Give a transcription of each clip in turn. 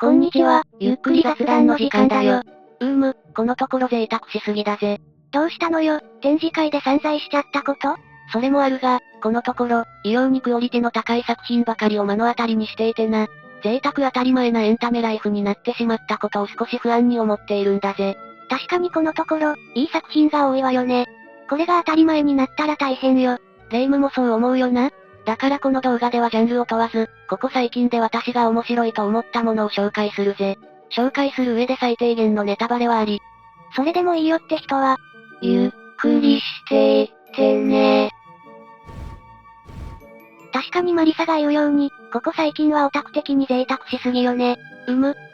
こんにちは、ゆっくり雑談の時間だよ。このところ贅沢しすぎだぜ。どうしたのよ、展示会で散財しちゃったこと？それもあるが、このところ、異様にクオリティの高い作品ばかりを目の当たりにしていてな。贅沢当たり前なエンタメライフになってしまったことを少し不安に思っているんだぜ。確かにこのところ、いい作品が多いわよね。これが当たり前になったら大変よ。レイムもそう思うよな。だからこの動画ではジャンルを問わず、ここ最近で私が面白いと思ったものを紹介するぜ。紹介する上で最低限のネタバレはあり。それでもいいよって人は、ゆっくりしていってね。確かにマリサが言うように、ここ最近はオタク的に贅沢しすぎよね。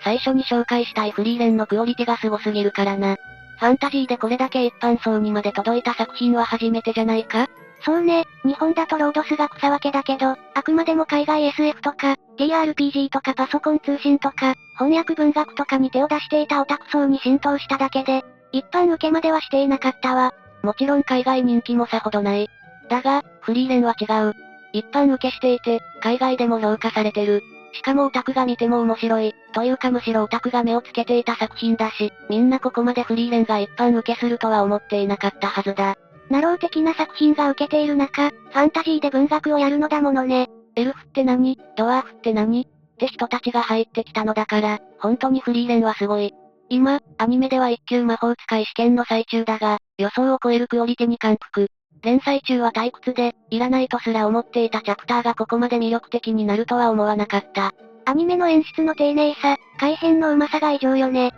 最初に紹介したいフリーレンのクオリティがすごすぎるからな。ファンタジーでこれだけ一般層にまで届いた作品は初めてじゃないか？そうね、日本だとロードスが草分けだけど、あくまでも海外 SF とか、TRPG とかパソコン通信とか、翻訳文学とかに手を出していたオタク層に浸透しただけで、一般受けまではしていなかったわ。もちろん海外人気もさほどない。だが、フリーレンは違う。一般受けしていて、海外でも評価されてる。しかもオタクが見ても面白い、というかむしろオタクが目をつけていた作品だし、みんなここまでフリーレンが一般受けするとは思っていなかったはずだ。ナロー的な作品が受けている中、ファンタジーで文学をやるのだものね。エルフって何？ドワーフって何？って人たちが入ってきたのだから、本当にフリーレンはすごい。今、アニメでは一級魔法使い試験の最中だが、予想を超えるクオリティに感服。連載中は退屈で、いらないとすら思っていたチャプターがここまで魅力的になるとは思わなかった。アニメの演出の丁寧さ、改編のうまさが異常よね。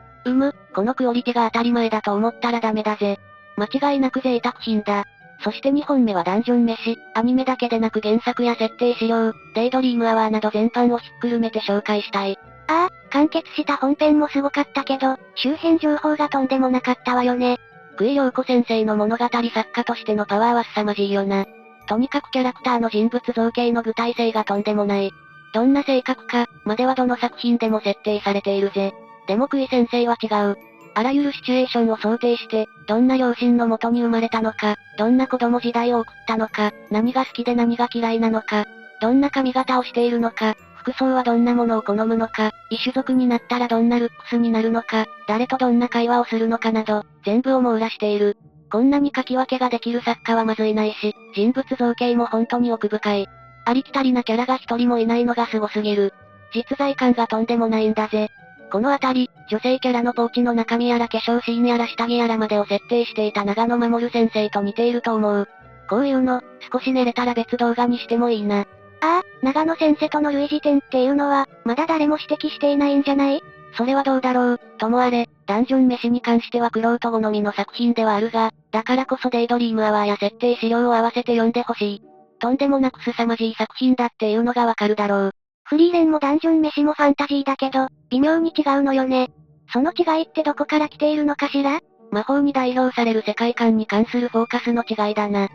このクオリティが当たり前だと思ったらダメだぜ。間違いなく贅沢品だ。そして2本目はダンジョン飯、アニメだけでなく原作や設定資料、デイドリームアワーなど全般をひっくるめて紹介したい。ああ、完結した本編もすごかったけど、周辺情報がとんでもなかったわよね。久井陽子先生の物語作家としてのパワーは凄まじいよな。とにかくキャラクターの人物造形の具体性がとんでもない。どんな性格か、まではどの作品でも設定されているぜ。でも久井先生は違う。あらゆるシチュエーションを想定して、どんな両親の元に生まれたのか、どんな子供時代を送ったのか、何が好きで何が嫌いなのか、どんな髪型をしているのか、服装はどんなものを好むのか、異種族になったらどんなルックスになるのか、誰とどんな会話をするのかなど、全部を網羅している。こんなに書き分けができる作家はまずいないし、人物造形も本当に奥深い。ありきたりなキャラが一人もいないのがすごすぎる。実在感がとんでもないんだぜ。このあたり、女性キャラのポーチの中身やら化粧シーンやら下着やらまでを設定していた長野守先生と似ていると思う。こういうの、少し寝れたら別動画にしてもいいな。ああ、長野先生との類似点っていうのは、まだ誰も指摘していないんじゃない？それはどうだろう、ともあれ、ダンジョン飯に関しては玄人好みの作品ではあるが、だからこそデイドリームアワーや設定資料を合わせて読んでほしい。とんでもなく凄まじい作品だっていうのがわかるだろう。フリーレンもダンジョン飯もファンタジーだけど、微妙に違うのよね。その違いってどこから来ているのかしら？魔法に代表される世界観に関するフォーカスの違いだな。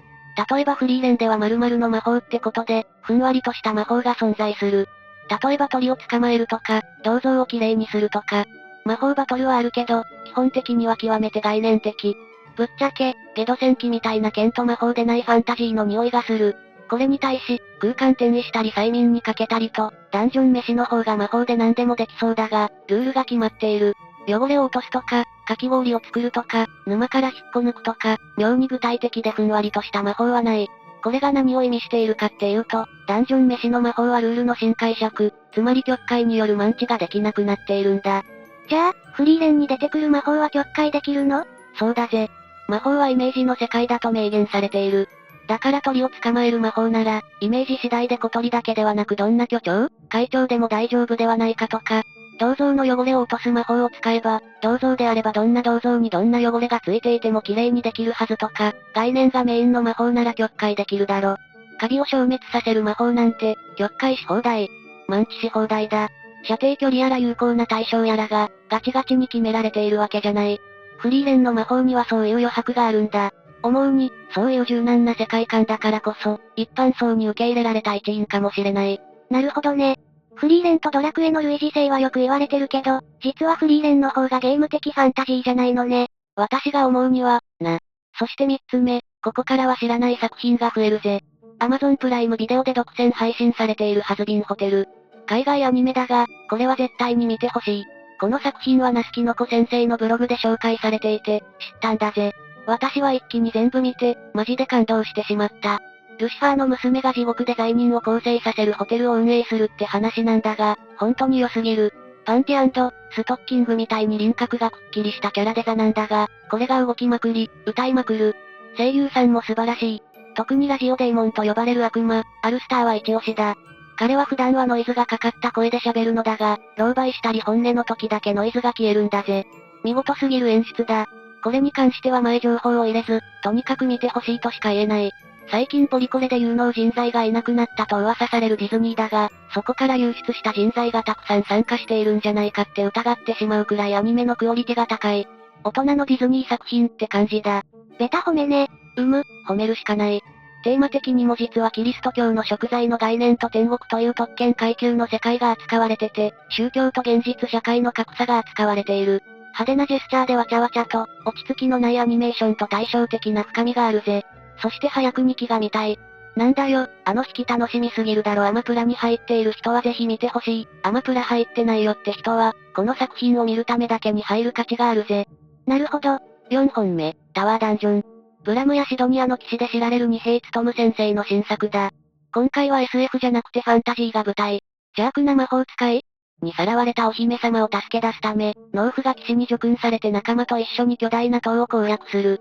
例えばフリーレンでは〇〇の魔法ってことで、ふんわりとした魔法が存在する。例えば鳥を捕まえるとか、銅像をきれいにするとか。魔法バトルはあるけど、基本的には極めて概念的。ぶっちゃけ、ゲド戦記みたいな剣と魔法でないファンタジーの匂いがする。これに対し、空間転移したり催眠にかけたりと、ダンジョン飯の方が魔法で何でもできそうだが、ルールが決まっている。汚れを落とすとか、かき氷を作るとか、沼から引っこ抜くとか、妙に具体的でふんわりとした魔法はない。これが何を意味しているかっていうと、ダンジョン飯の魔法はルールの新解釈、つまり曲解によるマンチができなくなっているんだ。じゃあ、フリーレンに出てくる魔法は曲解できるの？そうだぜ。魔法はイメージの世界だと明言されている。だから鳥を捕まえる魔法なら、イメージ次第で小鳥だけではなくどんな巨鳥、怪鳥でも大丈夫ではないかとか、銅像の汚れを落とす魔法を使えば、銅像であればどんな銅像にどんな汚れがついていても綺麗にできるはずとか、概念がメインの魔法なら曲解できるだろ。カビを消滅させる魔法なんて、曲解し放題。マンチし放題だ。射程距離やら有効な対象やらが、ガチガチに決められているわけじゃない。フリーレンの魔法にはそういう余白があるんだ。思うに、そういう柔軟な世界観だからこそ、一般層に受け入れられた一因かもしれない。なるほどね。フリーレンとドラクエの類似性はよく言われてるけど、実はフリーレンの方がゲーム的ファンタジーじゃないのね。私が思うには、な。そして三つ目、ここからは知らない作品が増えるぜ。Amazon プライムビデオで独占配信されているハズビンホテル。海外アニメだが、これは絶対に見てほしい。この作品はナスキノコ先生のブログで紹介されていて、知ったんだぜ。私は一気に全部見て、マジで感動してしまった。ルシファーの娘が地獄で罪人を更生させるホテルを運営するって話なんだが、本当に良すぎる。パンティ&ストッキングみたいに輪郭がくっきりしたキャラデザなんだが、これが動きまくり、歌いまくる。声優さんも素晴らしい。特にラジオデーモンと呼ばれる悪魔、アルスターは一押しだ。彼は普段はノイズがかかった声で喋るのだが、狼狽したり本音の時だけノイズが消えるんだぜ。見事すぎる演出だ。これに関しては前情報を入れず、とにかく見てほしいとしか言えない。最近ポリコレで有能人材がいなくなったと噂されるディズニーだが、そこから流出した人材がたくさん参加しているんじゃないかって疑ってしまうくらいアニメのクオリティが高い。大人のディズニー作品って感じだ。ベタ褒めね。褒めるしかない。テーマ的にも実はキリスト教の贖罪の概念と天国という特権階級の世界が扱われてて、宗教と現実社会の格差が扱われている。派手なジェスチャーでわちゃわちゃと、落ち着きのないアニメーションと対照的な深みがあるぜ。そして早く2期が見たい。なんだよ、あの引き楽しみすぎるだろ。アマプラに入っている人はぜひ見てほしい。アマプラ入ってないよって人は、この作品を見るためだけに入る価値があるぜ。なるほど。4本目、タワーダンジョン。ブラムやシドニアの騎士で知られる二平勉先生の新作だ。今回は SF じゃなくてファンタジーが舞台。邪悪な魔法使いにさらわれたお姫様を助け出すため、農夫が騎士に叙勲されて仲間と一緒に巨大な塔を攻略する。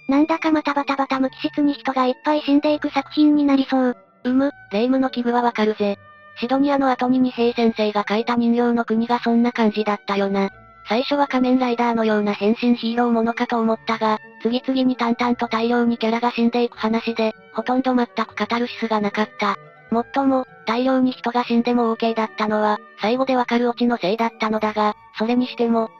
なんだかまたバタバタ無機質に人がいっぱい死んでいく作品になりそう。霊夢の器具はわかるぜ。シドニアの後に二平先生が書いた人形の国がそんな感じだったよな。最初は仮面ライダーのような変身ヒーローものかと思ったが、次々に淡々と大量にキャラが死んでいく話で、ほとんど全くカタルシスがなかった。もっとも、大量に人が死んでも OK だったのは、最後でわかるオチのせいだったのだが、それにしても、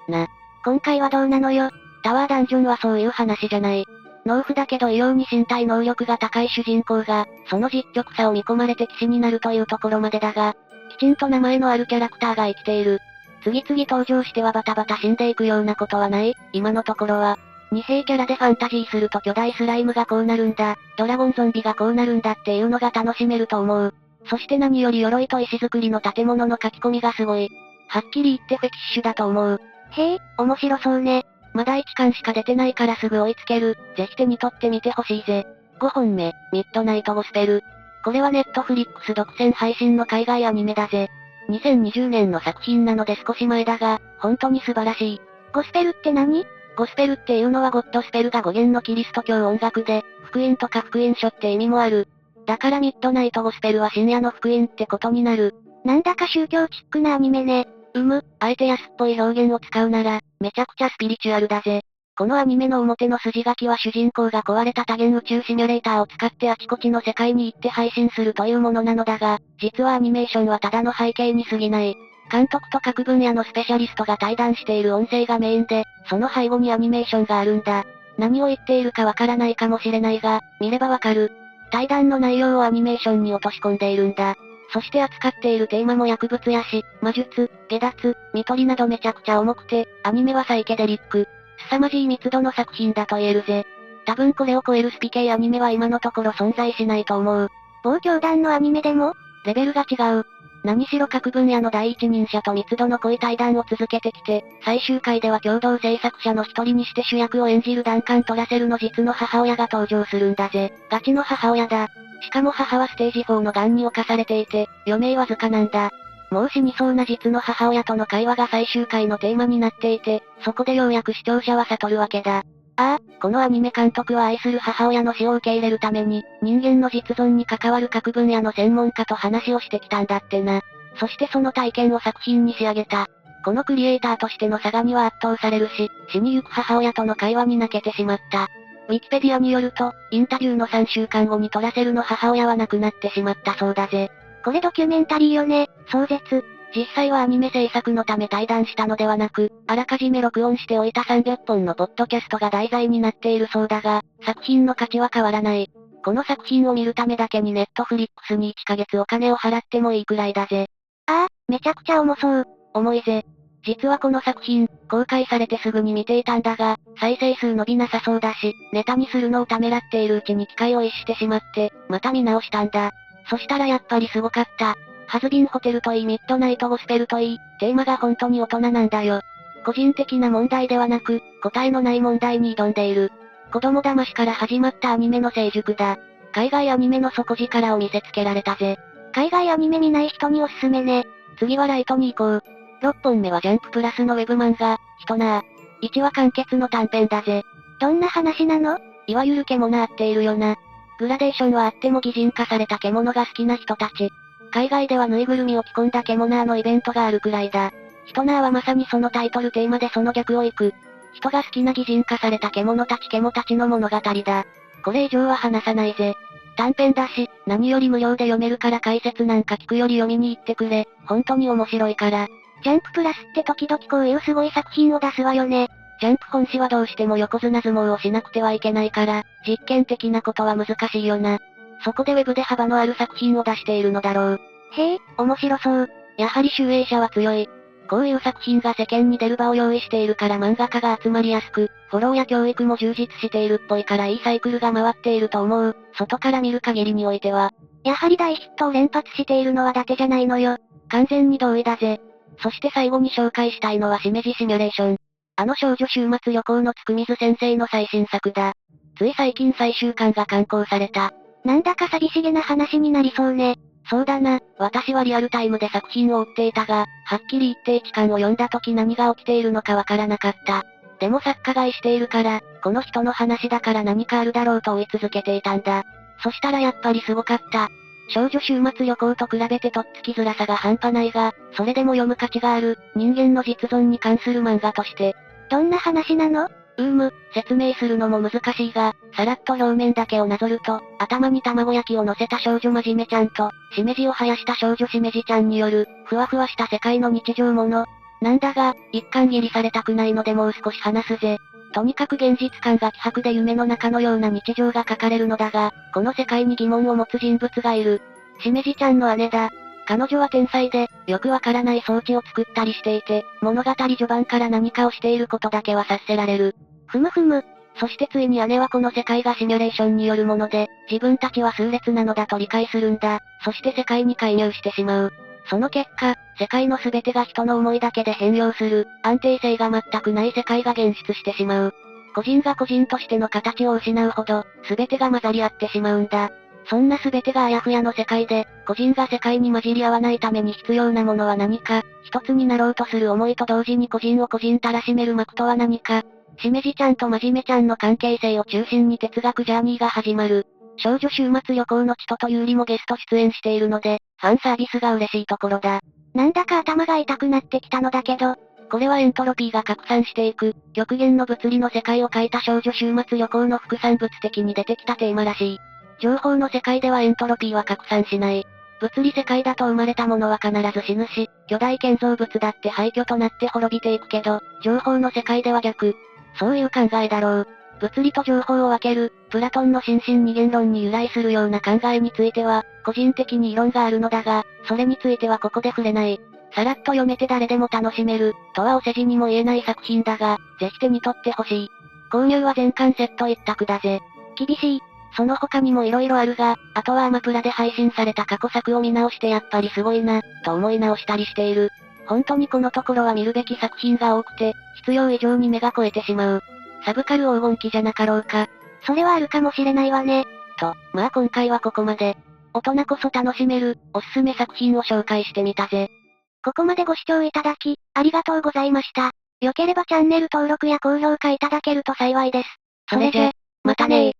今回はどうなのよ。タワーダンジョンはそういう話じゃない。農夫だけど異様に身体能力が高い主人公が、その実直さを見込まれて騎士になるというところまでだが、きちんと名前のあるキャラクターが生きている。次々登場してはバタバタ死んでいくようなことはない、今のところは。二兵キャラでファンタジーすると巨大スライムがこうなるんだ、ドラゴンゾンビがこうなるんだっていうのが楽しめると思う。そして何より鎧と石造りの建物の書き込みがすごい。はっきり言ってフェティッシュだと思う。へえ、面白そうね。まだ1巻しか出てないからすぐ追いつける。ぜひ手に取ってみてほしいぜ。5本目、ミッドナイトゴスペル。これはネットフリックス独占配信の海外アニメだぜ。2020年の作品なので少し前だが、本当に素晴らしい。ゴスペルって何？ゴスペルっていうのはゴッドスペルが語源のキリスト教音楽で、福音とか福音書って意味もある。だからミッドナイトゴスペルは深夜の福音ってことになる。なんだか宗教チックなアニメね。あえて安っぽい表現を使うなら、めちゃくちゃスピリチュアルだぜ。このアニメの表の筋書きは主人公が壊れた多元宇宙シミュレーターを使ってあちこちの世界に行って配信するというものなのだが、実はアニメーションはただの背景に過ぎない。監督と各分野のスペシャリストが対談している音声がメインで、その背後にアニメーションがあるんだ。何を言っているかわからないかもしれないが、見ればわかる。対談の内容をアニメーションに落とし込んでいるんだ。そして扱っているテーマも薬物や死、魔術、下脱、見取りなどめちゃくちゃ重くて、アニメはサイケデリック。凄まじい密度の作品だと言えるぜ。多分これを超えるスピ系アニメは今のところ存在しないと思う。某教団のアニメでもレベルが違う。何しろ各分野の第一人者と密度の濃い対談を続けてきて、最終回では共同制作者の一人にして主役を演じるダンカン・トラセルの実の母親が登場するんだぜ。ガチの母親だ。しかも母はステージ4の癌に侵されていて、余命わずかなんだ。もう死にそうな実の母親との会話が最終回のテーマになっていて、そこでようやく視聴者は悟るわけだ。このアニメ監督は愛する母親の死を受け入れるために、人間の実存に関わる各分野の専門家と話をしてきたんだってな。そしてその体験を作品に仕上げた。このクリエイターとしての差がには圧倒されるし、死にゆく母親との会話に泣けてしまった。ウィキペディアによると、インタビューの3週間後にトラセルの母親は亡くなってしまったそうだぜ。これドキュメンタリーよね、壮絶。実際はアニメ制作のため対談したのではなく、あらかじめ録音しておいた300本のポッドキャストが題材になっているそうだが、作品の価値は変わらない。この作品を見るためだけにネットフリックスに1ヶ月お金を払ってもいいくらいだぜ。めちゃくちゃ重そう。重いぜ。実はこの作品、公開されてすぐに見ていたんだが、再生数伸びなさそうだし、ネタにするのをためらっているうちに機会を逸してしまって、また見直したんだ。そしたらやっぱりすごかった。ハズビンホテルといいミッドナイトゴスペルといい、テーマが本当に大人なんだよ。個人的な問題ではなく、答えのない問題に挑んでいる。子供騙しから始まったアニメの成熟だ。海外アニメの底力を見せつけられたぜ。海外アニメ見ない人におすすめね。次はライトに行こう。6本目はジャンププラスのウェブ漫画、ヒトナー。1話完結の短編だぜ。どんな話なの？いわゆる獣合っているよな。グラデーションはあっても擬人化された獣が好きな人たち。海外ではぬいぐるみを着込んだ獣のイベントがあるくらいだ。ヒトナーはまさにそのタイトルテーマでその逆を行く。人が好きな擬人化された獣たちの物語だ。これ以上は話さないぜ。短編だし、何より無料で読めるから解説なんか聞くより読みに行ってくれ。本当に面白いから。ジャンププラスって時々こういうすごい作品を出すわよね。ジャンプ本誌はどうしても横綱相撲をしなくてはいけないから、実験的なことは難しいよな。そこでウェブで幅のある作品を出しているのだろう。へえ、面白そう。やはり集英社は強い。こういう作品が世間に出る場を用意しているから漫画家が集まりやすく、フォローや教育も充実しているっぽいからいいサイクルが回っていると思う。外から見る限りにおいては。やはり大ヒットを連発しているのは伊達じゃないのよ。完全に同意だぜ。そして最後に紹介したいのはしめじシミュレーション。あの少女週末旅行のつくみず先生の最新作だ。つい最近最終巻が刊行された。なんだか寂しげな話になりそうね。そうだな、私はリアルタイムで作品を追っていたが、はっきり言って一巻を読んだ時何が起きているのかわからなかった。でも作家買いしているから、この人の話だから何かあるだろうと追い続けていたんだ。そしたらやっぱりすごかった。少女週末旅行と比べてとっつきづらさが半端ないが、それでも読む価値がある、人間の実存に関する漫画として。どんな話なの？説明するのも難しいが、さらっと表面だけをなぞると、頭に卵焼きを乗せた少女まじめちゃんと、しめじを生やした少女しめじちゃんによる、ふわふわした世界の日常もの。なんだが、一貫切りされたくないのでもう少し話すぜ。とにかく現実感が希薄で夢の中のような日常が書かれるのだが、この世界に疑問を持つ人物がいる。しめじちゃんの姉だ。彼女は天才で、よくわからない装置を作ったりしていて、物語序盤から何かをしていることだけは察せられる。ふむふむ。そしてついに姉はこの世界がシミュレーションによるもので、自分たちは数列なのだと理解するんだ。そして世界に介入してしまう。その結果、世界の全てが人の思いだけで変容する、安定性が全くない世界が現出してしまう。個人が個人としての形を失うほど、全てが混ざり合ってしまうんだ。そんな全てがあやふやの世界で、個人が世界に混じり合わないために必要なものは何か、一つになろうとする思いと同時に個人を個人たらしめる膜とは何か、しめじちゃんとまじめちゃんの関係性を中心に哲学ジャーニーが始まる。少女週末旅行のチトとユーリもゲスト出演しているので、ファンサービスが嬉しいところだ。なんだか頭が痛くなってきたのだけど、これはエントロピーが拡散していく、極限の物理の世界を描いた少女週末旅行の副産物的に出てきたテーマらしい。情報の世界ではエントロピーは拡散しない。物理世界だと生まれたものは必ず死ぬし、巨大建造物だって廃墟となって滅びていくけど、情報の世界では逆。そういう考えだろう。物理と情報を分ける、プラトンの心身二元論に由来するような考えについては、個人的に異論があるのだが、それについてはここで触れない。さらっと読めて誰でも楽しめる、とはお世辞にも言えない作品だが、ぜひ手に取ってほしい。購入は全巻セット一択だぜ。厳しい。その他にも色々あるが、あとはアマプラで配信された過去作を見直してやっぱりすごいな、と思い直したりしている。本当にこのところは見るべき作品が多くて、必要以上に目が肥えてしまう。サブカル黄金期じゃなかろうか。それはあるかもしれないわね。まあ今回はここまで。大人こそ楽しめる、おすすめ作品を紹介してみたぜ。ここまでご視聴いただき、ありがとうございました。良ければチャンネル登録や高評価いただけると幸いです。それじゃ、またねー。